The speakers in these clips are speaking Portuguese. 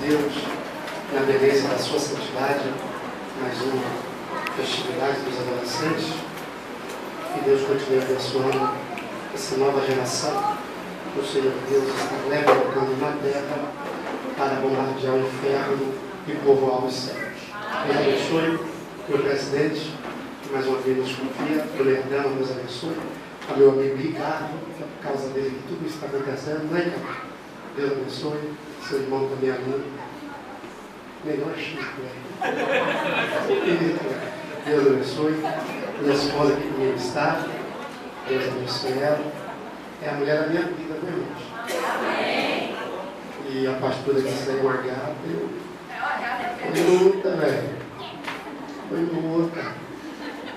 Deus, na beleza da sua santidade, mais uma festividade dos adolescentes. Que Deus continue abençoando essa nova geração. O Senhor Deus está levantando na terra para bombardear o inferno e povoar os céus. Deus abençoe meu presidente, que mais uma vez nos confia, o Leandro, Deus abençoe, a meu amigo Ricardo, que é por causa dele que tudo isso está acontecendo, né, Ricardo? Deus abençoe, seu irmão também aluno. Melhor Chico, Deus abençoe, minha esposa que comigo está, Deus abençoe ela. É a mulher da minha vida, meu irmão. Amém. E a pastora que saiu uma gata, foi luta, velho. Foi luta.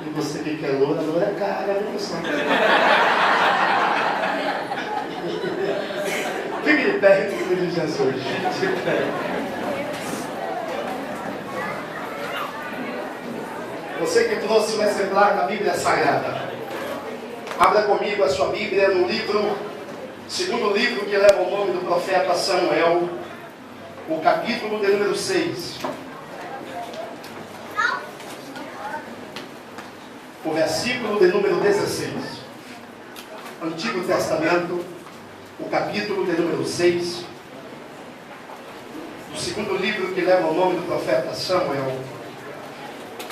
E você que é loura, loura é cara, viu, pessoal? Fique de pé em nome de Jesus. De pé. Você que trouxe um exemplar da Bíblia Sagrada, abra comigo a sua Bíblia no livro, segundo livro que leva o nome do profeta Samuel, o capítulo de número 6. O versículo de número 16. Antigo Testamento, o capítulo de número 6. O segundo livro que leva o nome do profeta Samuel,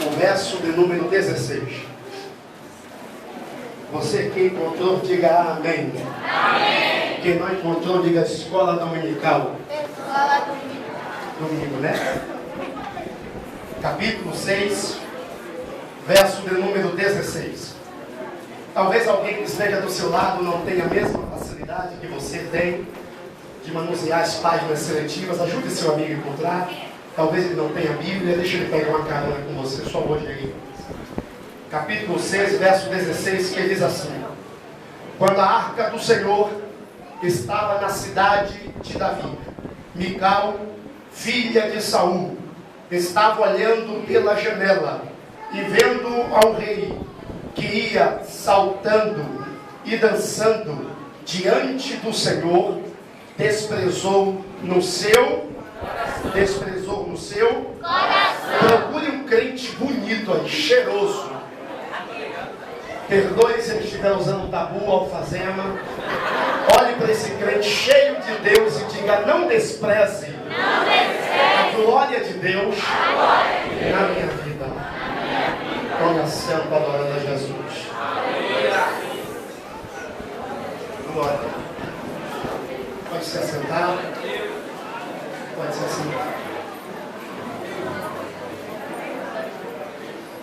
o verso de número 16. Você que encontrou, diga amém. Amém. Quem não encontrou, diga escola dominical. Escola dominical. Domingo, né? Capítulo 6, verso de número 16. Talvez alguém que esteja do seu lado não tenha a mesma facilidade que você tem de manusear as páginas seletivas. Ajude seu amigo a encontrar. Talvez ele não tenha a Bíblia, deixa ele pegar uma carona com você, só hoje aí. Capítulo 6, verso 16, que diz assim: quando a arca do Senhor estava na cidade de Davi, Mical, filha de Saul, estava olhando pela janela e vendo ao rei que ia saltando e dançando diante do Senhor, desprezou no seu coração. Procure um crente bonito aí, cheiroso. Perdoe se ele estiver usando tabu ou alfazema. Olhe para esse crente cheio de Deus e diga: não despreze a glória de Deus na minha vida. Tome assento adorando a Jesus. Glória. Pode se assentar. Pode se assentar.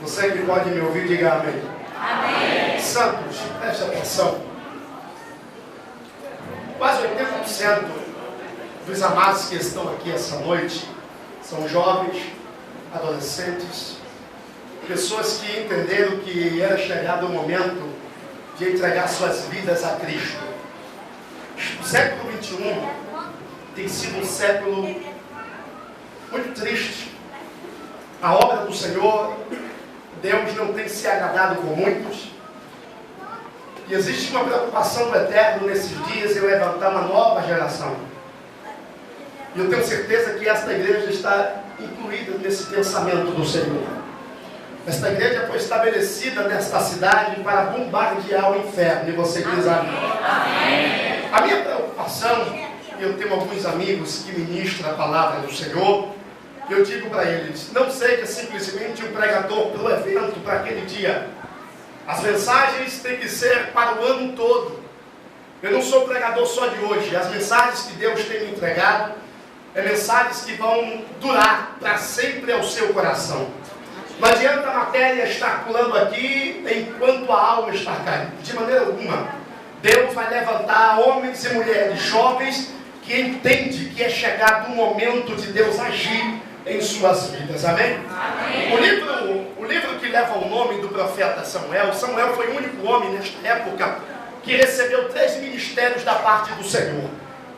Você que pode me ouvir, diga amém. Amém. Santos, preste atenção. Quase 80% dos amados que estão aqui essa noite são jovens, adolescentes, pessoas que entenderam que era chegado o momento de entregar suas vidas a Cristo. O século XXI tem sido um século muito triste. A obra do Senhor, Deus não tem se agradado com muitos. E existe uma preocupação do Eterno nesses dias em levantar uma nova geração. E eu tenho certeza que esta igreja está incluída nesse pensamento do Senhor. Esta igreja foi estabelecida nesta cidade para bombardear o inferno. E você diz amém. A minha preocupação, eu tenho alguns amigos que ministram a palavra do Senhor, eu digo para eles: não seja simplesmente um pregador para o evento, para aquele dia. As mensagens têm que ser para o ano todo. Eu não sou pregador só de hoje. As mensagens que Deus tem me entregado mensagens que vão durar para sempre ao seu coração. Não adianta a matéria estar pulando aqui enquanto a alma está caindo. De maneira alguma. Deus vai levantar homens e mulheres jovens que entendem que é chegado o momento de Deus agir em suas vidas. Amém? Amém. O livro que leva o nome do profeta Samuel foi o único homem nesta época que recebeu 3 ministérios da parte do Senhor.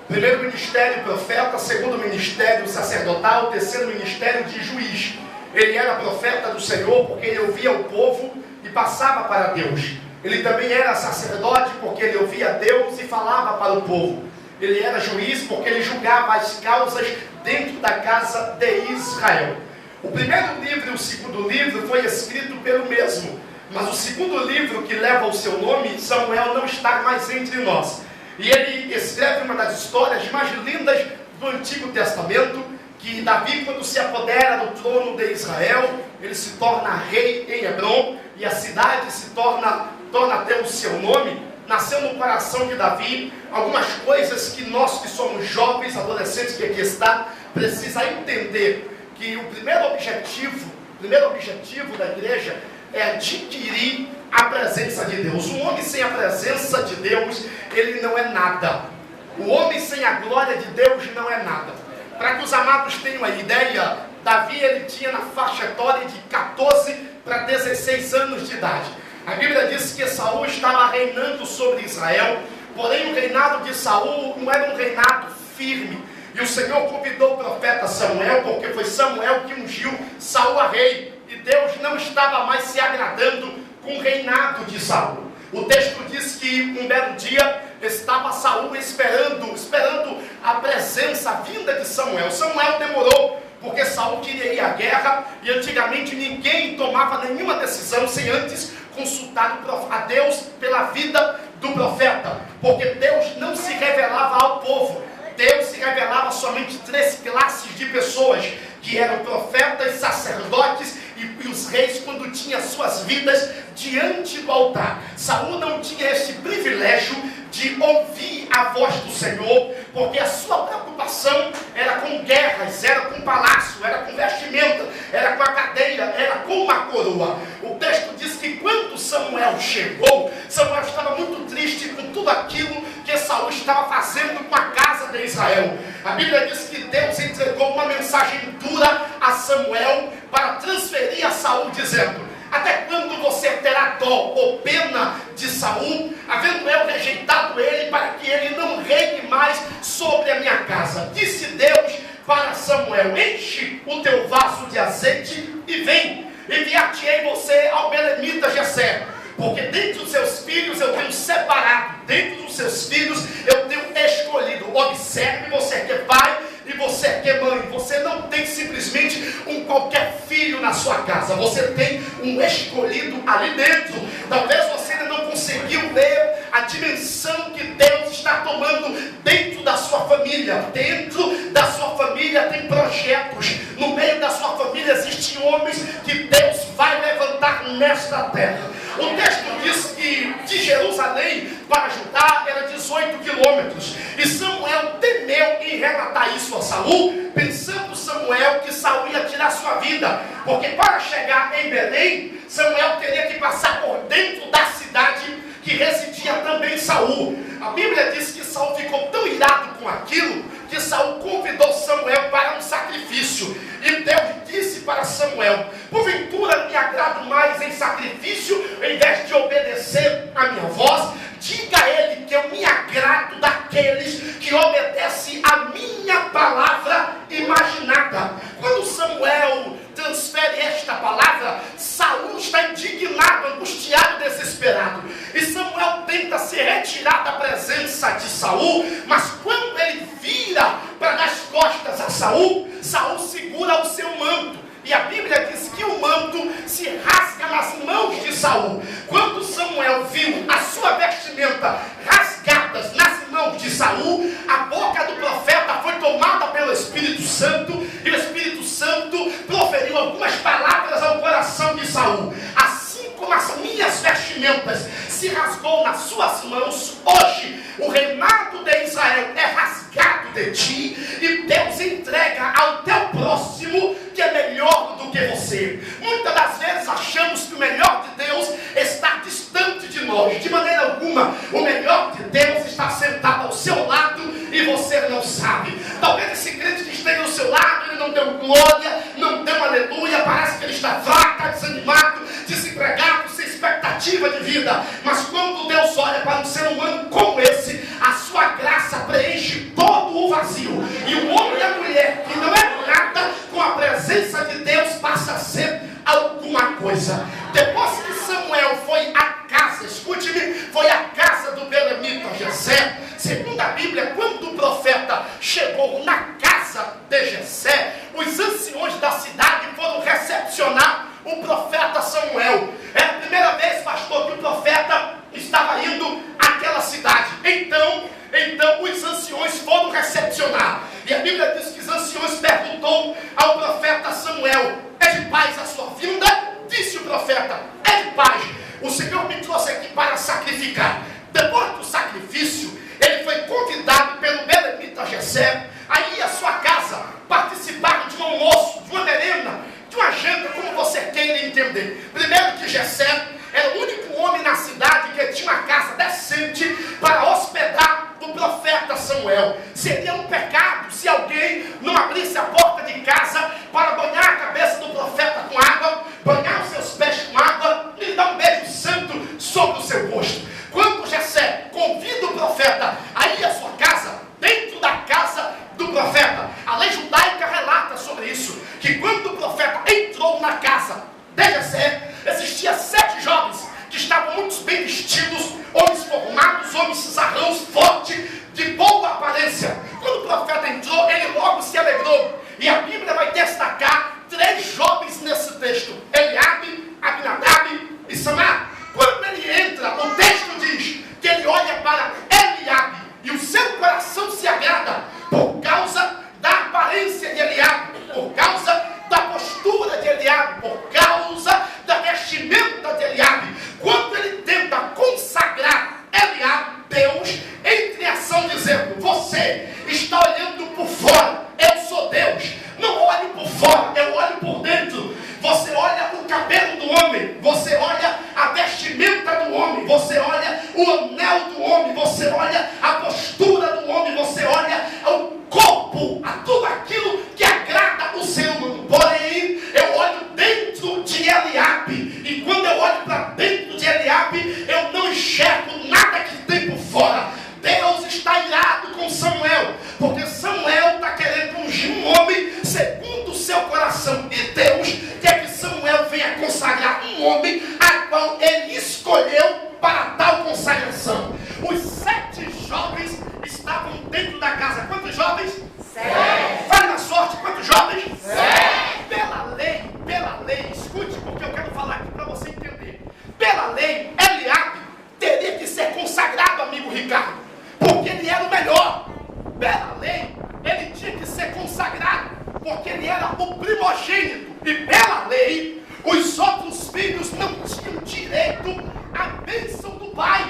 Primeiro ministério profeta, segundo ministério sacerdotal, terceiro ministério de juiz. Ele era profeta do Senhor porque ele ouvia o povo e passava para Deus. Ele também era sacerdote porque ele ouvia Deus e falava para o povo. Ele era juiz porque ele julgava as causas dentro da casa de Israel. O primeiro livro e o segundo livro foi escrito pelo mesmo, mas o segundo livro, que leva o seu nome, Samuel, não está mais entre nós. E ele escreve uma das histórias mais lindas do Antigo Testamento, que Davi, quando se apodera do trono de Israel, ele se torna rei em Hebrom, e a cidade se torna a ter o seu nome. Nasceu no coração de Davi algumas coisas que nós que somos jovens, adolescentes que aqui está, precisa entender que o primeiro objetivo da igreja é adquirir a presença de Deus. Um homem sem a presença de Deus, ele não é nada. O homem sem a glória de Deus não é nada. Para que os amados tenham a ideia, Davi ele tinha na faixa etária de 14 para 16 anos de idade. A Bíblia diz que Saul estava reinando sobre Israel, porém o reinado de Saul não era um reinado firme. E o Senhor convidou o profeta Samuel, porque foi Samuel que ungiu Saul a rei. E Deus não estava mais se agradando com o reinado de Saul. O texto diz que um belo dia estava Saul esperando a presença, a vinda de Samuel. Samuel demorou, porque Saul queria ir à guerra, e antigamente ninguém tomava nenhuma decisão sem antes consultar a Deus pela vida do profeta, porque Deus não se revelava ao povo. Deus se revelava somente 3 classes de pessoas, que eram profetas, sacerdotes e os reis, quando tinham suas vidas diante do altar. Saul não tinha esse privilégio de ouvir a voz do Senhor, porque a sua preocupação era com guerras, era com palácio, era com vestimenta, era com a cadeira, era com uma coroa. O texto diz que quando Samuel chegou, Samuel estava muito triste com tudo aquilo que Saul estava fazendo com a casa de Israel. A Bíblia diz que Deus entregou uma mensagem dura a Samuel para transferir a Saul, dizendo: até quando você terá dó ou pena de Saul, havendo eu rejeitado ele, para que ele não reine mais sobre a minha casa? Disse Deus para Samuel: enche o teu vaso de azeite e vem, enviar-te-ei você ao belemita Jessé, porque dentre os seus filhos eu tenho separado, dentre os seus filhos eu tenho escolhido. Observe, você que é pai e você que é mãe, você não tem simplesmente um qualquer filho na sua casa, você tem um escolhido ali dentro. Talvez você ainda não conseguiu ver a dimensão que Deus está tomando dentro da sua família. Dentro da sua família tem projetos, no meio da sua família existem homens que Deus vai levantar nesta terra. O texto diz que de Jerusalém para Judá era 18 quilômetros. E Samuel temeu em relatar isso a Saul, pensando Samuel que Saul ia tirar sua vida. Porque para chegar em Belém, Samuel teria que passar por dentro da cidade que residia também Saul. A Bíblia diz que Saul ficou tão irado com aquilo, que Saul convidou Samuel para um sacrifício. E Deus disse para Samuel: porventura me agrado mais em sacrifício, em vez de obedecer a minha voz? Diga a ele que eu me agrado daqueles que obedecem a minha palavra imaginada. Quando Samuel transfere esta palavra, Saul está indignado, angustiado, desesperado. E Samuel tenta se retirar da presença de Saul, mas quando ele vira para dar as costas a Saul, Saul segura o seu manto. E a Bíblia diz que o manto se rasga nas mãos de Saul. Quando Samuel viu a sua vestimenta rasgadas nas mãos de Saul, a boca do profeta foi tomada pelo Espírito Santo, e o Espírito Santo proferiu algumas palavras ao coração de Saul: assim como as minhas vestimentas se rasgou nas suas mãos, hoje o reinado de Israel é rasgado de ti, e Deus entrega ao teu próximo que é melhor do que você. Muitas das vezes achamos que o melhor de Deus está distante de nós. De maneira alguma, o melhor de Deus está sentado ao seu lado e você não sabe. Talvez esse crente que esteja ao seu lado, ele não deu glória, não deu aleluia, parece que ele está fraco, desanimado, desempregado, sem expectativa de vida. Mas quando Deus olha para um ser humano como esse, a sua graça preenche todo o vazio. E o homem e a mulher que não é nada, com a presença de Deus passa a ser alguma coisa. Depois que Samuel foi à casa, escute-me, foi à casa do belemita Jessé, segundo a Bíblia, quando o anciões perguntou ao profeta Samuel: é de paz a sua vinda? Disse o profeta: é de paz. O Senhor me trouxe aqui para sacrificar. Depois do sacrifício, ele foi convidado pelo belemita Jessé a ir à sua casa, participar de um almoço, de uma merenda, de uma janta, como você queira entender. Primeiro que Jessé era o único homem na cidade que tinha uma casa decente para hospedar o profeta Samuel. Seria um pecado se alguém não abrisse a porta de casa para banhar a cabeça do profeta com água, banhar os seus pés com água e dar um beijo santo sobre o seu rosto. Quando Jessé convida o profeta a ir à sua casa, dentro da casa do profeta, a lei judaica relata sobre isso, que quando o profeta entrou na casa de Jessé, existia 7 jovens que estavam muito bem vestidos, homens formados, homens cisarrãos, fortes, de boa aparência. Quando o profeta entrou, ele logo se alegrou. E a Bíblia vai destacar 3 jovens nesse texto: Eliabe, Abinadab e Samar. Quando ele entra, o texto diz que ele olha para Eliabe e o seu coração se agrada por causa da aparência de Eliabe, por causa da postura de Eliabe, por causa da vestimenta de Eliabe. Quando ele tenta consagrar Eliabe, Deus entra em ação dizendo: você está olhando por fora, eu sou Deus. Não olhe por fora, eu olho por dentro. Você olha o cabelo do homem, você olha a vestimenta do homem, você olha o anel do homem, você olha a postura do homem, você olha o corpo, a tudo aquilo que agrada o ser humano. Porém, eu olho dentro de Eliabe, e quando eu olho para dentro de Eliabe, eu não enxergo nada que tem por fora. Deus está irado com Samuel, porque Samuel está querendo ungir um homem segundo o seu coração. E Deus quer que Samuel venha consagrar um homem a qual ele escolheu para tal consagração. Os 7 jovens estavam dentro da casa. Quantos jovens? 7. Fale na sorte, quantos jovens? 7. Pela lei, escute, porque eu quero falar aqui para você entender. Pela lei, Eliabe teria que ser consagrado, amigo Ricardo, porque ele era o melhor. Pela lei, ele tinha que ser consagrado, porque ele era o primogênito. E pela lei, os outros filhos não tinham direito à bênção do pai,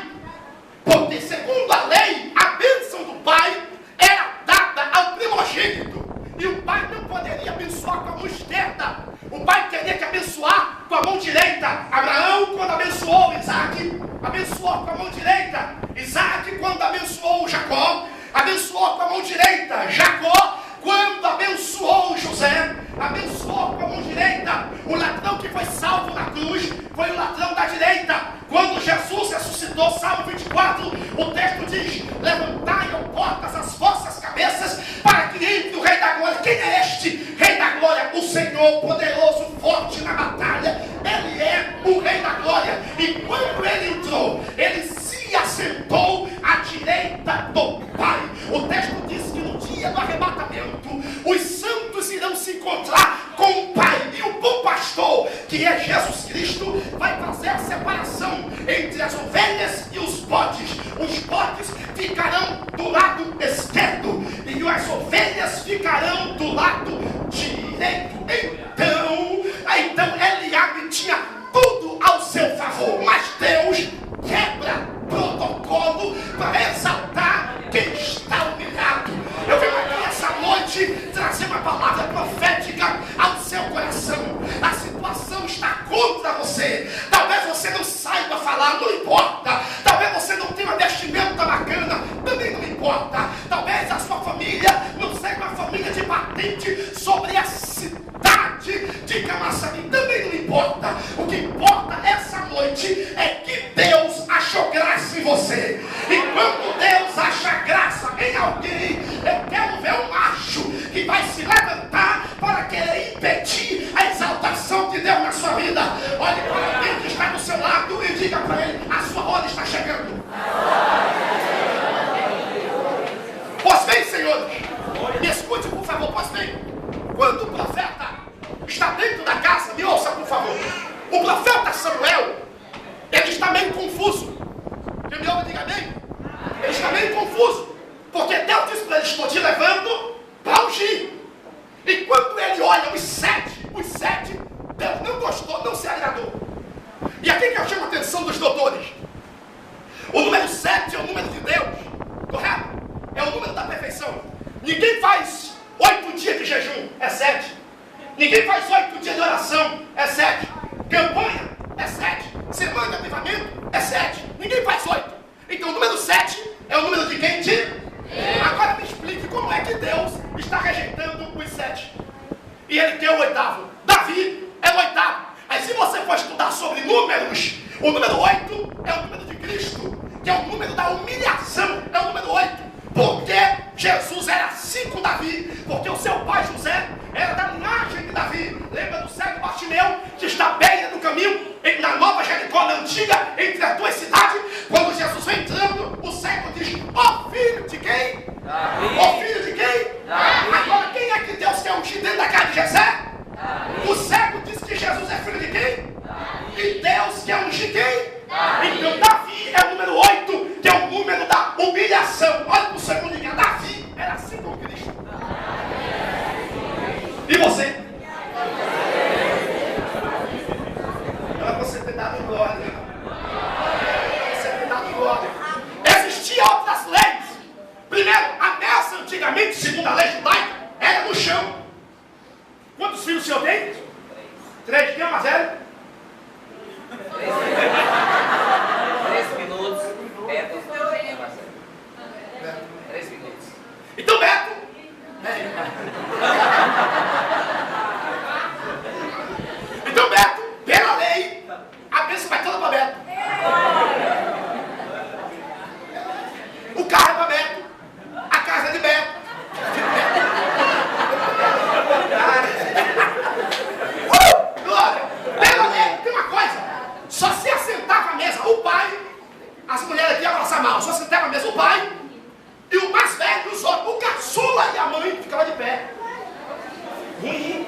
porque segundo a lei, a bênção do pai era dada ao primogênito, e o pai não poderia abençoar com a mão esquerda. O pai teria que abençoar com a mão direita. Abraão, quando abençoou Isaac, abençoou com a mão direita. Isaac, quando abençoou Jacó, abençoou com a mão direita. Jacó, quando abençoou José, abençoou com a mão direita. O ladrão que foi salvo na cruz foi o ladrão da direita. Quando Jesus ressuscitou, Salmo 24, o texto diz: levantai, ó portas, as vossas cabeças, para que entre o Rei da Glória. Quem é este Rei da Glória? O Senhor poderoso, forte na batalha. Ele é o Rei da Glória. E quando ele entrou, ele se assentou à direita do Pai. O texto diz que no dia do arrebatamento, os santos irão se encontrar com o Pai. E o bom pastor, que é Jesus Cristo, vai fazer a separação entre as ovelhas e os bodes. Os bodes ficarão do lado esquerdo e as ovelhas ficarão do lado direito. Então Eliabe tinha tudo ao seu favor, mas Deus quebra protocolo para exaltar quem está humilhado. Eu venho aqui essa noite trazer uma palavra profética ao seu coração. A situação está contra você. Talvez você não saiba falar, não importa. Talvez você não tenha uma vestimenta bacana, também não importa. Talvez a sua família não seja uma família de patente sobre a cidade de Camaçari, também não importa. O que importa essa noite é que Deus achou graça em você. E quando Deus acha graça em alguém, eu quero ver um macho que vai se levantar para querer impedir a exaltação de Deus na sua vida. Olhe para alguém que está do seu lado e diga para ele: a sua hora está chegando. Pois bem, senhores, me escute por favor, pois bem. Quando o profeta está dentro da casa, me ouça por favor. O profeta Samuel, ele está meio confuso. Quem me ouve, diga amém. Ele está meio confuso, porque Deus disse para ele: estou te levando para ungir. Ninguém faz 8 dias de oração, é 7. Campanha, é 7. Semana de avivamento, é 7. Ninguém faz 8. Então o número 7 é o número de quem? Agora me explique como é que Deus está rejeitando os 7. E ele quer o 8º. Davi é o 8º. Aí se você for estudar sobre números, o número 8 é o número de Cristo, que é o número da humilhação, é o número 8. Porque Jesus era 5 Davi, porque o seu pai José era da linhagem de Davi. Lembra do cego Bartimeu, que está à beira do caminho, na Nova Jericó, na antiga, entre as duas cidades? Quando Jesus vem entrando, o cego diz: ó filho de quem? Davi. Ó filho de quem? Davi. Agora quem é que Deus quer ungir dentro da casa de Jessé? Davi. O cego diz que Jesus é filho de quem? Davi. E Deus quer ungir quem? Davi. Então Davi é o número 8, que é o número da humilhação. Olha para o segundo linha, Davi era assim como Cristo. E você? Para você ter dado glória. Você ter dado glória. Existiam outras leis. Primeiro, a mesa antigamente, segundo a lei judaica, era no chão. Quantos filhos o senhor tem? 3. Quem é o mais velho? 3 minutos. Beto. 3 minutos. Então, Beto. Então, Beto, pela lei, a bênção vai toda para Beto. O carro é para Beto. A casa é de Beto. Glória. Pela lei, tem uma coisa. Só se assentava à mesa o pai. As mulheres aqui abraçam mal. Só sentava à mesa o pai. E o mais velho, os outros, o caçula e a mãe ficavam de pé. Ruim.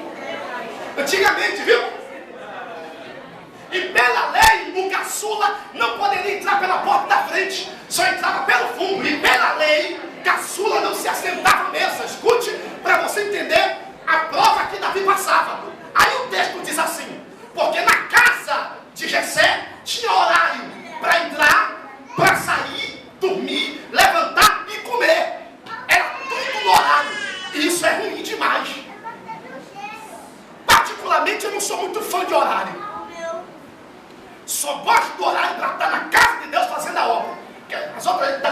Antigamente, viu? E pela lei, o caçula não poderia entrar pela porta da frente, só entrava pelo fundo. E pela lei, caçula não se assentava à mesa. Escute, para você entender a prova que Davi passava. Aí o texto diz assim: porque na casa de Jessé tinha horário para entrar, para sair, dormir, levantar e comer. Era tudo no horário. E isso é ruim demais. Particularmente eu não sou muito fã de horário. Só gosto do horário para estar na casa de Deus fazendo a obra. As outras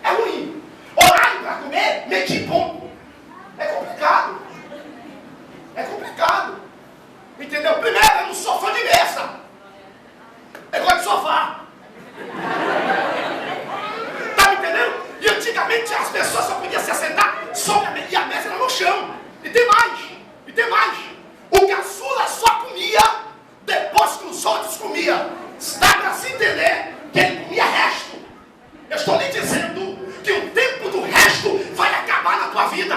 é ruim. Horário para comer, meio de ponto. É complicado. É complicado. Entendeu? Primeiro, eu não sou fã de mesa. Eu gosto de sofá. Tá me entendendo? E antigamente as pessoas só podiam se assentar sobre a mesa. E a mesa era no chão. E tem mais. E tem mais. O caçula só comia depois que os outros comiam. Dá para se entender que ele comia resto. Eu estou lhe dizendo que o tempo do resto vai acabar na tua vida.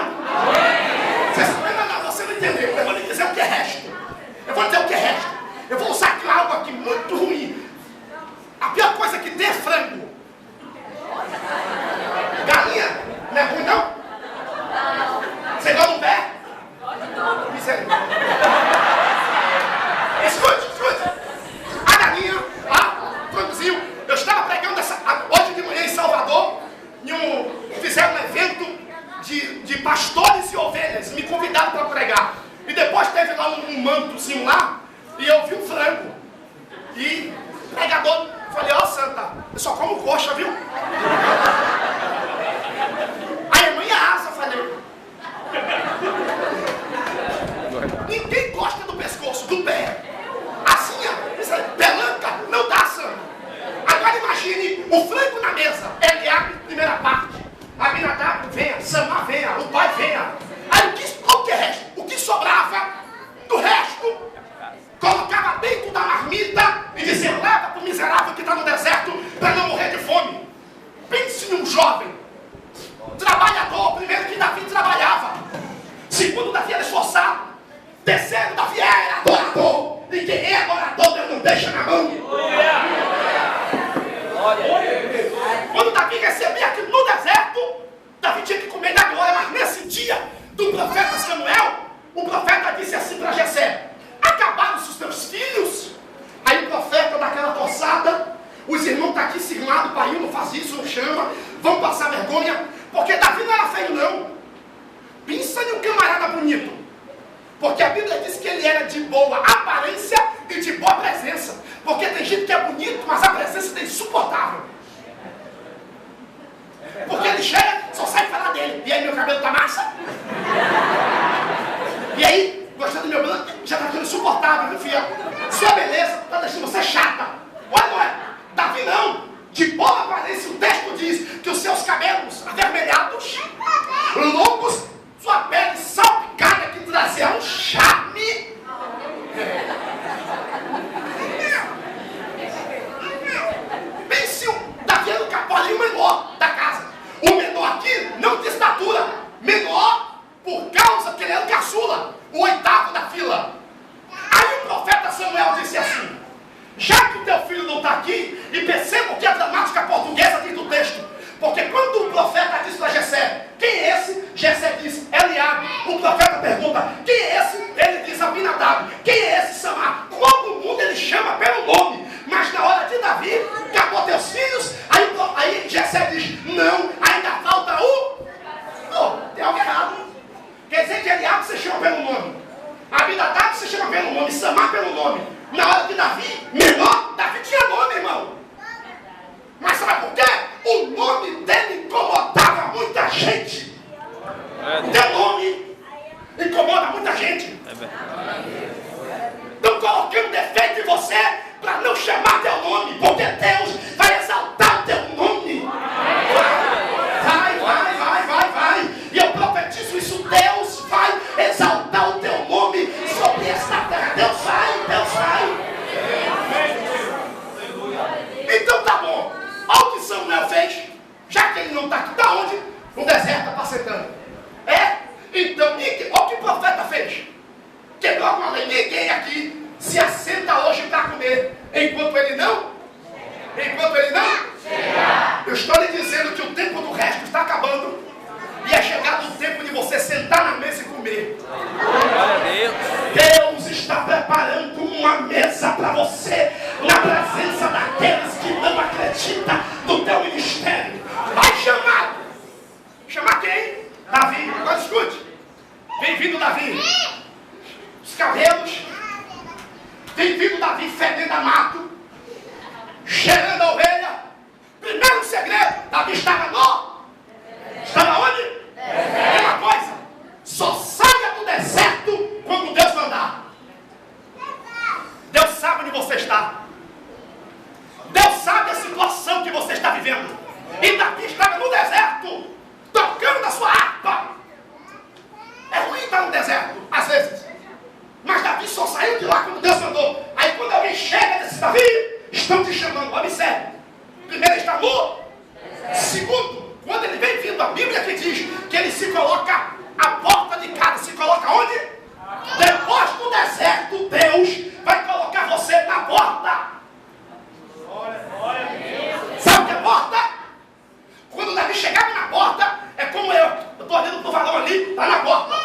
Você não entendeu. Eu vou lhe dizer o que é resto. Eu vou dizer o que é resto. Eu vou usar algo aqui muito ruim. A pior coisa que tem é frango. Galinha. Não é ruim, não? Você gosta do pé? Escute. A galinha, frangozinho. Eu estava pregando hoje de manhã em Salvador. Fizeram um evento de pastores e ovelhas. Me convidaram para pregar. E depois teve lá um mantozinho lá. E eu vi um frango. E o pregador, falei: ó, Santa, eu só como coxa, viu? Aí a mãe asa, falei. Ninguém gosta do pescoço, do pé. Assim, pelanca, não dá, Santa. Agora imagine o frango na mesa. Ele abre a primeira parte. Abinadab venha, Samar venha, o pai venha. Aí o que é resto? O que sobrava do resto, colocava dentro da marmita e dizia: leva para o miserável que está no deserto para não morrer de fome. Pense num jovem, trabalhador. Primeiro que Davi trabalhava. Segundo, Davi era esforçado. Terceiro, Davi era adorador. E quem é adorador, Deus não deixa na mão. Quando Davi recebia aquilo no deserto, Davi tinha que comer na glória. Mas nesse dia do profeta Samuel, o profeta disse assim para Jessé: acabaram-se os teus filhos? Aí o profeta daquela torçada, os irmãos estão aqui cismados: pai, não faz isso, não chama, vão passar vergonha. Porque Davi não era feio, não. Pensa em um camarada bonito. Porque a Bíblia diz que ele era de boa aparência e de boa presença. Porque tem gente que é bonito, mas a presença é insuportável. Porque ele chega, só sai falar dele. E aí, meu cabelo tá massa? E aí, gostando do meu cabelo, já tá ficando insuportável, meu filho. Sua beleza tá deixando você chata. Olha, não é? Davi não. De boa aparência, o texto diz que os seus cabelos avermelhados, longos, sua pele salpicada, que trazia um charme. Pense, Davi era o capolinho menor da casa. O menor aqui, não de estatura, menor por causa que ele era o caçula, o oitavo da fila. Aí o profeta Samuel disse assim: já que o teu filho não está aqui, e perceba que a gramática portuguesa diz do texto, porque quando o profeta diz para Jessé, quem é esse? Jessé diz, Eliabe. O profeta pergunta, quem é esse? Ele diz, Abinadab. Quem é esse, Samar? Todo mundo ele chama pelo nome, mas na hora de Davi, acabou teus filhos, aí Jessé diz, não, ainda falta o... tem algo errado. Quer dizer que Eliabe você chama pelo nome, Abinadab você chama pelo nome, Samar pelo nome. Na hora de Davi, menor, Davi tinha nome, irmão. Mas sabe por quê? O nome dele incomodava muita gente. Teu nome incomoda muita gente. Estão colocando defeito em você para não chamar teu nome, porque Deus vai exaltar o teu nome. Vai. E eu profetizo isso, Deus vai exaltar o teu nome sobre esta terra. Deus vai. Então tá bom. Olha o que Samuel fez. Já que ele não está aqui, da onde? No deserto, apacentando. Então, olha o que o profeta fez. Quebrou uma lei, ninguém aqui se assenta hoje para comer. Enquanto ele não? Eu estou lhe dizendo que o tempo do resto está acabando. E é chegado o tempo de você sentar na mesa e comer. Deus está preparando uma mesa para você, na presença daqueles que não acreditam no teu ministério. Vai chamar. Chamar quem? Davi. Agora escute. Vem vindo Davi. Os cabelos. Vem vindo Davi fedendo a mato. Cheirando a ovelha. Primeiro segredo. Davi estava Estava onde? É uma coisa. Só saia do deserto quando Deus mandar. Deus sabe onde você está. Deus sabe a situação que você está vivendo. E Davi estava no deserto, tocando na sua harpa. É ruim estar no deserto, às vezes. Mas Davi só saiu de lá quando Deus mandou. Aí quando alguém chega e diz, Davi, estão te chamando, observe. Primeiro ele está no. Segundo, quando ele vem vindo, a Bíblia que diz que ele se coloca à porta de casa. Se coloca onde? Depois do deserto, Deus vai colocar você na porta. Sabe o que é porta? Quando Davi chegava na porta, é como eu estou olhando pro varão ali, está na porta.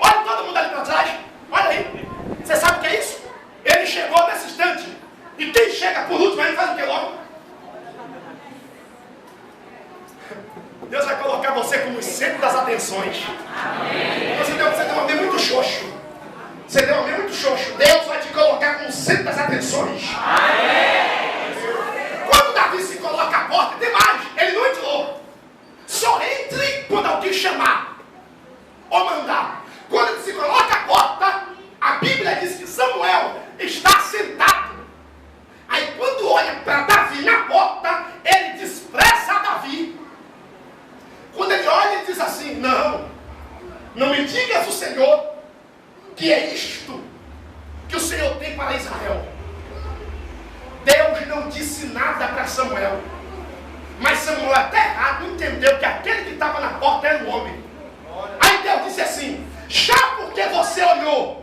Olha todo mundo ali para trás. Olha aí. Você sabe o que é isso? Ele chegou nesse instante. E quem chega por último, ele faz o que logo? Deus vai colocar você como o centro das atenções. Você deu um amém muito xoxo. Deus vai te colocar como o centro das atenções. Quando Davi se coloca à porta, tem mais. Ele não entrou. Só entre quando alguém chamar ou mandar. Quando ele se coloca à porta, a Bíblia diz que Samuel está sentado. Aí quando olha para Davi na porta, ele despreza Davi. Quando ele olha, ele diz assim, não me digas o Senhor que é isto que o Senhor tem para Israel. Deus não disse nada para Samuel, mas Samuel até errado entendeu que aquele que estava na porta era um homem. Aí Deus disse assim, já porque você olhou